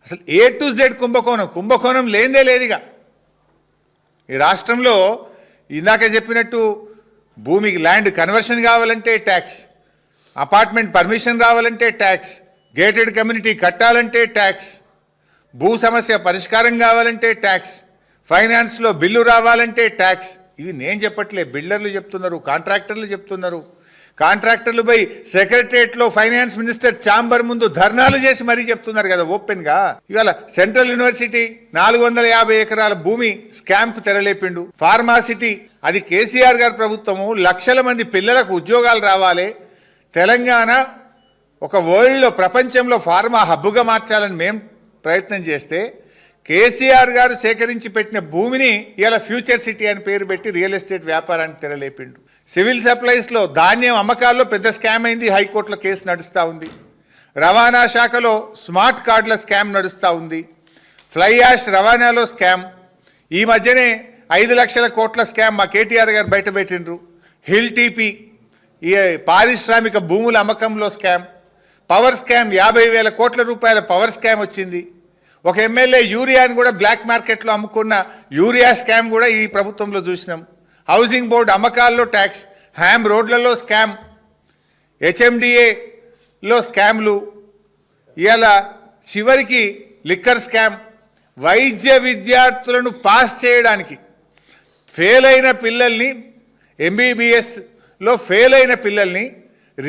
అసలు A to Z కుంభకోణం లేదే లేదుగా ఈ రాష్ట్రంలో. ఇందాక చెప్పినట్టు భూమికి ల్యాండ్ కన్వర్షన్ కావాలంటే ట్యాక్స్, అపార్ట్మెంట్ పర్మిషన్ రావాలంటే ట్యాక్స్, గేటెడ్ కమ్యూనిటీ కట్టాలంటే ట్యాక్స్, భూ సమస్య పరిష్కారం కావాలంటే ట్యాక్స్, ఫైనాన్స్లో బిల్లు రావాలంటే ట్యాక్స్. ఇవి నేను చెప్పట్లే, బిల్డర్లు చెప్తున్నారు, కాంట్రాక్టర్లు చెప్తున్నారు. కాంట్రాక్టర్లు పోయి సెక్రటరియట్లో ఫైనాన్స్ మినిస్టర్ ఛాంబర్ ముందు ధర్నాలు చేసి మరీ చెప్తున్నారు కదా ఓపెన్గా. ఇవాళ సెంట్రల్ యూనివర్సిటీ 450 ఎకరాల భూమి స్కామ్కు తెరలేపిండు. ఫార్మాసిటీ అది కేసీఆర్ గారి ప్రభుత్వము, లక్షల మంది పిల్లలకు ఉద్యోగాలు రావాలి, తెలంగాణ ఒక వరల్డ్లో ప్రపంచంలో ఫార్మా హబ్బుగా మార్చాలని మేము ప్రయత్నం చేస్తే కేసీఆర్ గారు సేకరించి పెట్టిన భూమిని ఇలా ఫ్యూచర్ సిటీ అని పేరు పెట్టి రియల్ ఎస్టేట్ వ్యాపారానికి తెరలేపిండు. సివిల్ సప్లైస్లో ధాన్యం అమ్మకాల్లో పెద్ద స్కామ్ అయింది, హైకోర్టులో కేసు నడుస్తూ ఉంది. రవాణా శాఖలో స్మార్ట్ కార్డుల స్కామ్ నడుస్తూ ఉంది. ఫ్లై యాష్ రవాణాలో స్కామ్, ఈ మధ్యనే 5 లక్షల కోట్ల స్కామ్ మా కేటీఆర్ గారు బయటపెట్టిండ్రు. హిల్ టీపీ ఈ పారిశ్రామిక భూముల అమ్మకంలో స్కామ్, పవర్ స్కామ్ 50,000 కోట్ల రూపాయల పవర్ స్కామ్ వచ్చింది. ఒక ఎమ్మెల్యే యూరియాని కూడా బ్లాక్ మార్కెట్లో అమ్ముకున్న యూరియా స్కామ్ కూడా ఈ ప్రభుత్వంలో చూసినాం. హౌసింగ్ బోర్డు అమ్మకాల్లో ట్యాక్స్, హ్యామ్ రోడ్లలో స్కామ్, HMDAలో స్కామ్లు, ఇలా చివరికి లిక్కర్ స్కామ్. వైద్య విద్యార్థులను పాస్ చేయడానికి ఫెయిల్ అయిన పిల్లల్ని, MBBSలో ఫెయిల్ అయిన పిల్లల్ని